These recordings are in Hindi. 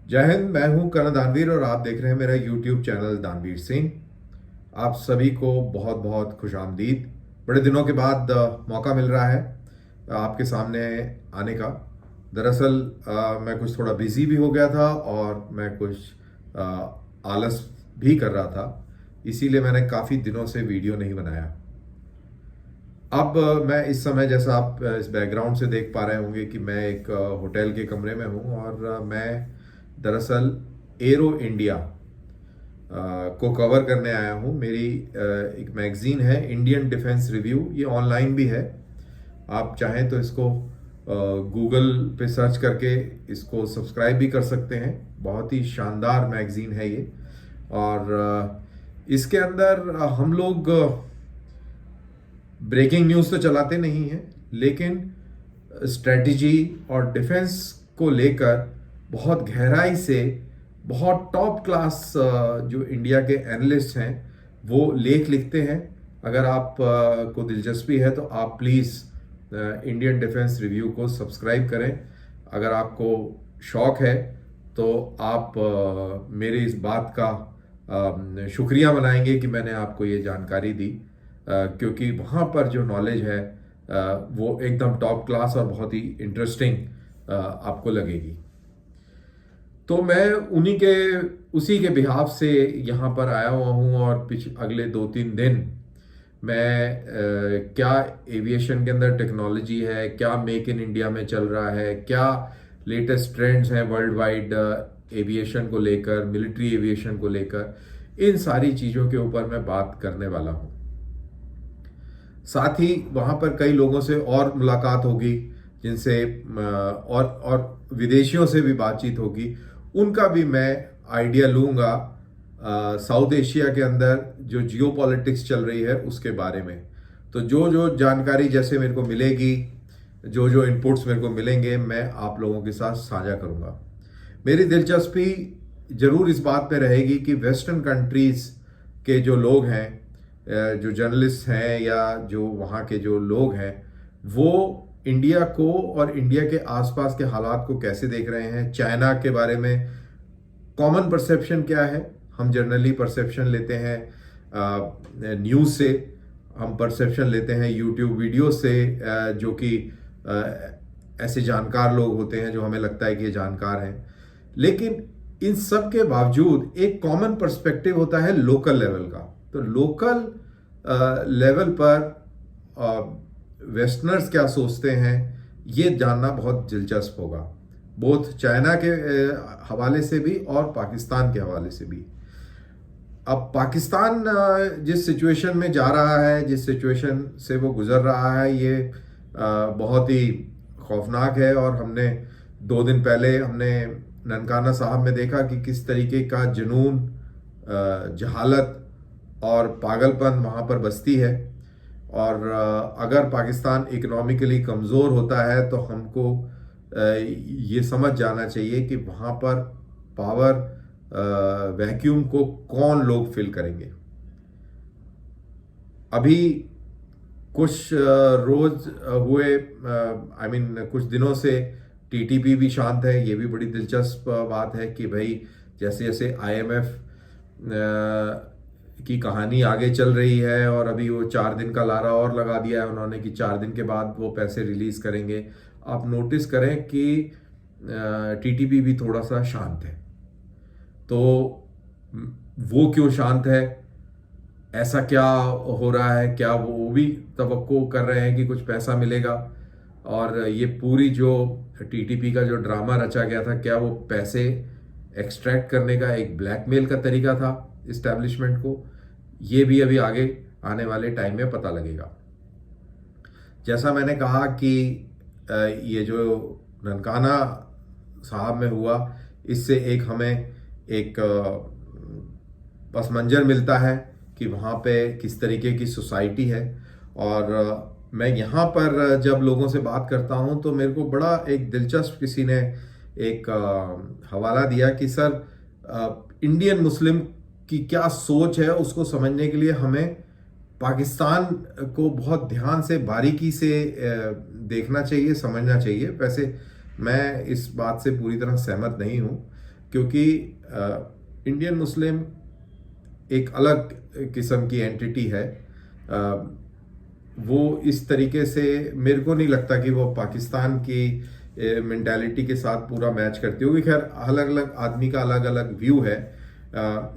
जय हिंद। मैं हूं करण दानवीर और आप देख रहे हैं मेरा यूट्यूब चैनल दानवीर सिंह। आप सभी को बहुत बहुत खुश आमदीद। बड़े दिनों के बाद मौका मिल रहा है आपके सामने आने का। दरअसल मैं कुछ थोड़ा बिजी भी हो गया था और मैं कुछ अ, आलस भी कर रहा था, इसीलिए मैंने काफ़ी दिनों से वीडियो नहीं बनाया। अब मैं इस समय, जैसा आप इस बैकग्राउंड से देख पा रहे होंगे, कि मैं एक होटल के कमरे में हूँ और मैं दरअसल एरो इंडिया को कवर करने आया हूँ। मेरी एक मैगजीन है इंडियन डिफेंस रिव्यू, ये ऑनलाइन भी है। आप चाहें तो इसको गूगल पे सर्च करके इसको सब्सक्राइब भी कर सकते हैं। बहुत ही शानदार मैगजीन है ये। और इसके अंदर हम लोग ब्रेकिंग न्यूज़ तो चलाते नहीं हैं, लेकिन स्ट्रेटजी और डिफेंस को लेकर बहुत गहराई से, बहुत टॉप क्लास जो इंडिया के एनालिस्ट हैं वो लेख लिखते हैं। अगर आप को दिलचस्पी है तो आप प्लीज़ इंडियन डिफेंस रिव्यू को सब्सक्राइब करें। अगर आपको शौक है तो आप मेरी इस बात का शुक्रिया मनाएंगे कि मैंने आपको ये जानकारी दी, क्योंकि वहाँ पर जो नॉलेज है वो एकदम टॉप क्लास और बहुत ही इंटरेस्टिंग आपको लगेगी। तो मैं उसी के बिहाफ से यहाँ पर आया हुआ हूँ और अगले 2-3 दिन मैं क्या एविएशन के अंदर टेक्नोलॉजी है, क्या मेक इन इंडिया में चल रहा है, क्या लेटेस्ट ट्रेंड्स हैं वर्ल्ड वाइड एविएशन को लेकर, मिलिट्री एविएशन को लेकर, इन सारी चीज़ों के ऊपर मैं बात करने वाला हूँ। साथ ही वहाँ पर कई लोगों से और मुलाकात होगी, जिनसे और विदेशियों से भी बातचीत होगी। उनका भी मैं आइडिया लूँगा साउथ एशिया के अंदर जो जियो पॉलिटिक्स चल रही है उसके बारे में। तो जो जो जानकारी जैसे मेरे को मिलेगी, जो जो इनपुट्स मेरे को मिलेंगे, मैं आप लोगों के साथ साझा करूँगा। मेरी दिलचस्पी ज़रूर इस बात पे रहेगी कि वेस्टर्न कंट्रीज़ के जो लोग हैं, जो जर्नलिस्ट हैं या जो वहाँ के जो लोग हैं, वो इंडिया को और इंडिया के आसपास के हालात को कैसे देख रहे हैं। चाइना के बारे में कॉमन परसेप्शन क्या है। हम जनरली परसेप्शन लेते हैं न्यूज़ से, हम परसेप्शन लेते हैं यूट्यूब वीडियो से, जो कि ऐसे जानकार लोग होते हैं जो हमें लगता है कि ये जानकार हैं। लेकिन इन सब के बावजूद एक कॉमन पर्सपेक्टिव होता है लोकल लेवल का। तो लोकल लेवल पर वेस्टर्नर्स क्या सोचते हैं, ये जानना बहुत दिलचस्प होगा, बोथ चाइना के हवाले से भी और पाकिस्तान के हवाले से भी। अब पाकिस्तान जिस सिचुएशन में जा रहा है, जिस सिचुएशन से वो गुजर रहा है, ये बहुत ही खौफनाक है। और हमने 2 दिन पहले हमने ननकाना साहब में देखा कि किस तरीके का जुनून, जहालत और पागलपन वहाँ पर बसती है। और अगर पाकिस्तान इकोनॉमिकली कमज़ोर होता है तो हमको ये समझ जाना चाहिए कि वहाँ पर पावर वैक्यूम को कौन लोग फिल करेंगे। अभी कुछ रोज हुए, कुछ दिनों से टीटीपी भी शांत है। ये भी बड़ी दिलचस्प बात है कि भाई जैसे जैसे आईएमएफ की कहानी आगे चल रही है, और अभी वो 4 दिन का लारा और लगा दिया है उन्होंने कि 4 दिन के बाद वो पैसे रिलीज करेंगे। आप नोटिस करें कि टीटीपी भी थोड़ा सा शांत है। तो वो क्यों शांत है, ऐसा क्या हो रहा है? क्या वो भी तवक्को कर रहे हैं कि कुछ पैसा मिलेगा? और ये पूरी जो टीटीपी का जो ड्रामा रचा गया था, क्या वो पैसे एक्सट्रैक्ट करने का एक ब्लैकमेल का तरीका था इस्टेब्लिशमेंट को? ये भी अभी आगे आने वाले टाइम में पता लगेगा। जैसा मैंने कहा कि ये जो ननकाना साहब में हुआ, इससे हमें एक पस मंजर मिलता है कि वहाँ पे किस तरीके की सोसाइटी है। और मैं यहाँ पर जब लोगों से बात करता हूँ तो मेरे को बड़ा एक दिलचस्प किसी ने एक हवाला दिया कि सर, इंडियन मुस्लिम की क्या सोच है, उसको समझने के लिए हमें पाकिस्तान को बहुत ध्यान से, बारीकी से देखना चाहिए, समझना चाहिए। वैसे मैं इस बात से पूरी तरह सहमत नहीं हूँ, क्योंकि इंडियन मुस्लिम एक अलग किस्म की एंटिटी है। वो इस तरीके से मेरे को नहीं लगता कि वो पाकिस्तान की मेंटालिटी के साथ पूरा मैच करती होगी। खैर, अलग अलग आदमी का अलग अलग व्यू है।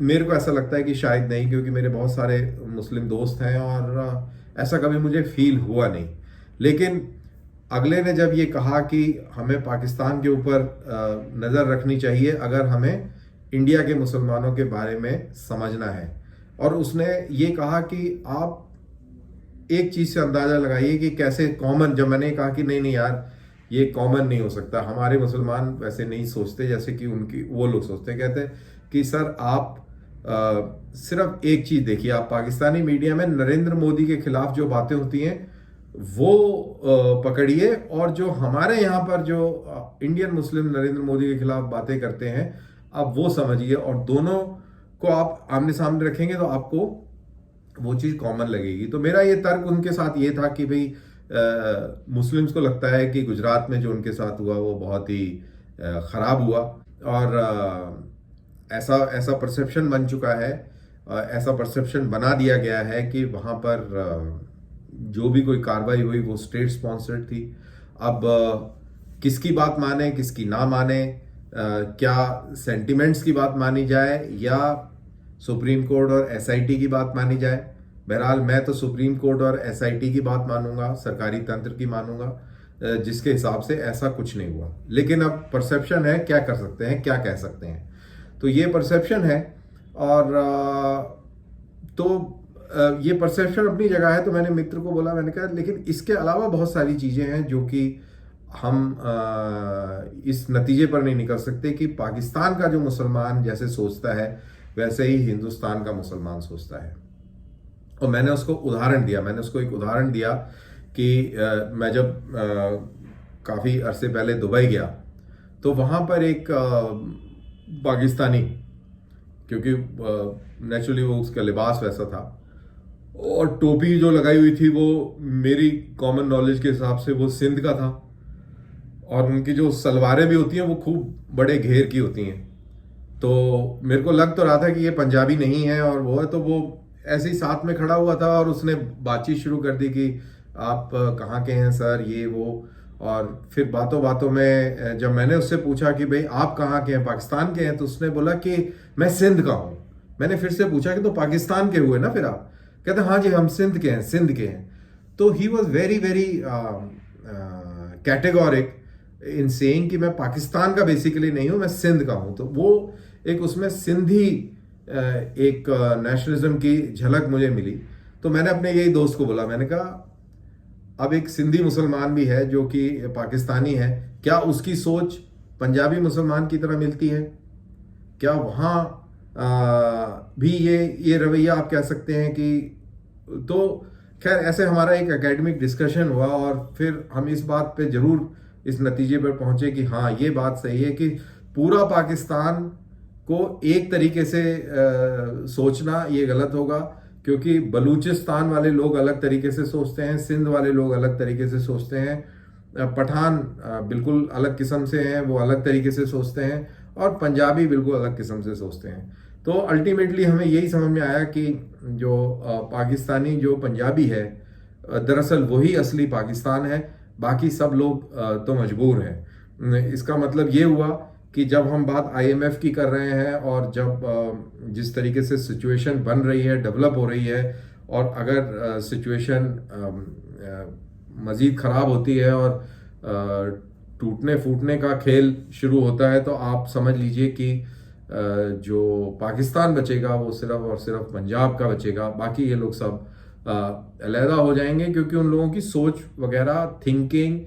मेरे को ऐसा लगता है कि शायद नहीं, क्योंकि मेरे बहुत सारे मुस्लिम दोस्त हैं और ऐसा कभी मुझे फील हुआ नहीं। लेकिन अगले ने जब ये कहा कि हमें पाकिस्तान के ऊपर नज़र रखनी चाहिए अगर हमें इंडिया के मुसलमानों के बारे में समझना है, और उसने ये कहा कि आप एक चीज़ से अंदाज़ा लगाइए कि कैसे कॉमन, जब मैंने कहा कि नहीं नहीं यार ये कॉमन नहीं हो सकता, हमारे मुसलमान वैसे नहीं सोचते जैसे कि उनकी वो लोग सोचते, कहते कि सर आप सिर्फ एक चीज़ देखिए, आप पाकिस्तानी मीडिया में नरेंद्र मोदी के खिलाफ जो बातें होती हैं वो पकड़िए, और जो हमारे यहाँ पर जो इंडियन मुस्लिम नरेंद्र मोदी के खिलाफ बातें करते हैं आप वो समझिए, और दोनों को आप आमने सामने रखेंगे तो आपको वो चीज़ कॉमन लगेगी। तो मेरा ये तर्क उनके साथ ये था कि भाई मुस्लिम्स को लगता है कि गुजरात में जो उनके साथ हुआ वो बहुत ही ख़राब हुआ, और ऐसा ऐसा परसेप्शन बन चुका है, ऐसा परसेप्शन बना दिया गया है कि वहाँ पर जो भी कोई कार्रवाई हुई वो स्टेट स्पॉन्सर्ड थी। अब किसकी बात माने किसकी ना माने, क्या सेंटिमेंट्स की बात मानी जाए या सुप्रीम कोर्ट और एसआईटी की बात मानी जाए। बहरहाल मैं तो सुप्रीम कोर्ट और एसआईटी की बात मानूंगा, सरकारी तंत्र की मानूंगा, जिसके हिसाब से ऐसा कुछ नहीं हुआ। लेकिन अब परसेप्शन है, क्या कर सकते हैं, क्या कह सकते हैं। तो ये परसेप्शन है, और तो ये परसेप्शन अपनी जगह है। तो मैंने मित्र को बोला, मैंने कहा लेकिन इसके अलावा बहुत सारी चीज़ें हैं जो कि हम इस नतीजे पर नहीं निकल सकते कि पाकिस्तान का जो मुसलमान जैसे सोचता है वैसे ही हिंदुस्तान का मुसलमान सोचता है। और मैंने उसको उदाहरण दिया, मैंने उसको एक उदाहरण दिया कि मैं जब काफ़ी अरसे पहले दुबई गया तो वहाँ पर एक पाकिस्तानी, क्योंकि नेचुरली वो उसका लिबास वैसा था और टोपी जो लगाई हुई थी वो मेरी कॉमन नॉलेज के हिसाब से वो सिंध का था, और उनकी जो सलवारें भी होती हैं वो खूब बड़े घेर की होती हैं। तो मेरे को लग तो रहा था कि ये पंजाबी नहीं है और वो है, तो वो ऐसे ही साथ में खड़ा हुआ था और उसने बातचीत शुरू कर दी कि आप कहाँ के हैं सर, ये वो। और फिर बातों बातों में जब मैंने उससे पूछा कि भाई आप कहाँ के हैं, पाकिस्तान के हैं, तो उसने बोला कि मैं सिंध का हूँ। मैंने फिर से पूछा कि तो पाकिस्तान के हुए ना फिर आप? कहते हाँ जी हम सिंध के हैं, सिंध के हैं। तो he was very very categoric in saying कि मैं पाकिस्तान का बेसिकली नहीं हूँ, मैं सिंध का हूँ। तो वो एक उसमें सिंधी एक नेशनलिज्म की झलक मुझे मिली। तो मैंने अपने यही दोस्त को बोला, मैंने कहा अब एक सिंधी मुसलमान भी है जो कि पाकिस्तानी है, क्या उसकी सोच पंजाबी मुसलमान की तरह मिलती है? क्या वहाँ भी ये रवैया आप कह सकते हैं कि? तो खैर ऐसे हमारा एक एकेडमिक डिस्कशन हुआ और फिर हम इस बात पे जरूर इस नतीजे पर पहुंचे कि हाँ ये बात सही है कि पूरा पाकिस्तान को एक तरीके से सोचना ये गलत होगा, क्योंकि बलूचिस्तान वाले लोग अलग तरीके से सोचते हैं, सिंध वाले लोग अलग तरीके से सोचते हैं, पठान बिल्कुल अलग किस्म से हैं, वो अलग तरीके से सोचते हैं, और पंजाबी बिल्कुल अलग किस्म से सोचते हैं। तो अल्टीमेटली हमें यही समझ में आया कि जो पाकिस्तानी जो पंजाबी है दरअसल वही असली पाकिस्तान है, बाकी सब लोग तो मजबूर हैं। इसका मतलब ये हुआ कि जब हम बात आईएमएफ की कर रहे हैं और जब जिस तरीके से सिचुएशन बन रही है, डेवलप हो रही है, और अगर सिचुएशन मज़ीद ख़राब होती है और टूटने फूटने का खेल शुरू होता है, तो आप समझ लीजिए कि जो पाकिस्तान बचेगा वो सिर्फ और सिर्फ पंजाब का बचेगा, बाकी ये लोग सब अलहदा हो जाएंगे, क्योंकि उन लोगों की सोच वगैरह, थिंकिंग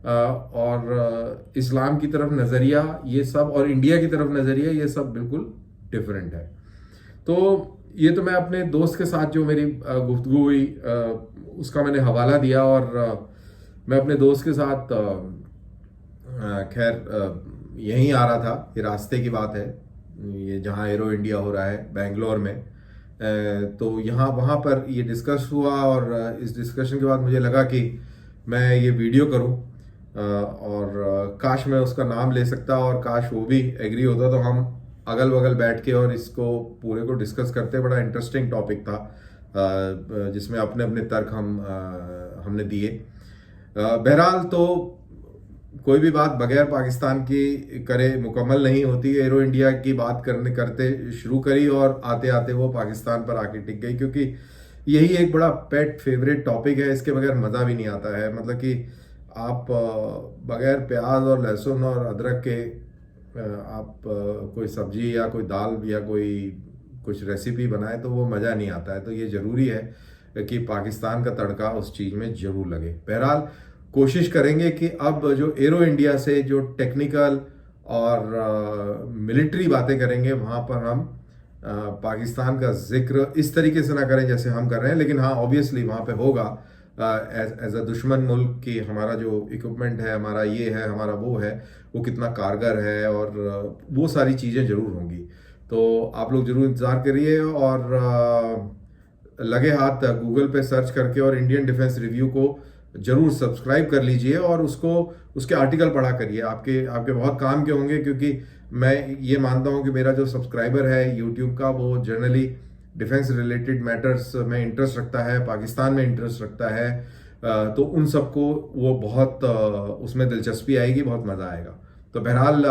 और इस्लाम की तरफ नज़रिया ये सब, और इंडिया की तरफ नज़रिया ये सब बिल्कुल डिफरेंट है। तो ये तो मैं अपने दोस्त के साथ जो मेरी गुफ्तगू हुई उसका मैंने हवाला दिया, और मैं अपने दोस्त के साथ खैर यहीं आ रहा था, ये रास्ते की बात है, ये जहाँ एरो इंडिया हो रहा है बेंगलोर में, तो यहाँ वहाँ पर ये डिस्कस हुआ, और इस डिस्कशन के बाद मुझे लगा कि मैं ये वीडियो करूँ, और काश मैं उसका नाम ले सकता और काश वो भी एग्री होता, तो हम अगल बगल बैठ के और इसको पूरे को डिस्कस करते। बड़ा इंटरेस्टिंग टॉपिक था, जिसमें अपने अपने तर्क हमने दिए। बहरहाल तो कोई भी बात बगैर पाकिस्तान की करे मुकम्मल नहीं होती। एरो इंडिया की बात करते शुरू करी और आते आते वो पाकिस्तान पर आके टिक गई, क्योंकि यही एक बड़ा पेट फेवरेट टॉपिक है। इसके बगैर मज़ा भी नहीं आता है। मतलब कि आप बगैर प्याज और लहसुन और अदरक के आप कोई सब्जी या कोई दाल या कोई कुछ रेसिपी बनाए तो वो मज़ा नहीं आता है। तो ये ज़रूरी है कि पाकिस्तान का तड़का उस चीज़ में ज़रूर लगे। बहरहाल कोशिश करेंगे कि अब जो एरो इंडिया से जो टेक्निकल और मिलिट्री बातें करेंगे, वहाँ पर हम पाकिस्तान का जिक्र इस तरीके से ना करें जैसे हम कर रहे हैं। लेकिन हाँ, ऑब्वियसली वहाँ पे होगा एज अ दुश्मन मुल्क की हमारा जो इक्विपमेंट है, हमारा ये है, हमारा वो है, वो कितना कारगर है, और वो सारी चीज़ें ज़रूर होंगी। तो आप लोग ज़रूर इंतज़ार करिए और लगे हाथ गूगल पे सर्च करके और इंडियन डिफेंस रिव्यू को जरूर सब्सक्राइब कर लीजिए और उसके आर्टिकल पढ़ा करिए। आपके आपके बहुत काम के होंगे, क्योंकि मैं ये मानता हूँ कि मेरा जो सब्सक्राइबर है यूट्यूब का, वो जनरली डिफेंस रिलेटेड मैटर्स में इंटरेस्ट रखता है, पाकिस्तान में इंटरेस्ट रखता है। तो उन सबको वो बहुत उसमें दिलचस्पी आएगी, बहुत मज़ा आएगा। तो बहरहाल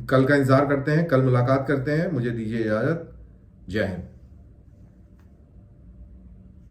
कल का इंतज़ार करते हैं, कल मुलाकात करते हैं। मुझे दीजिए इजाज़त। जय हिंद।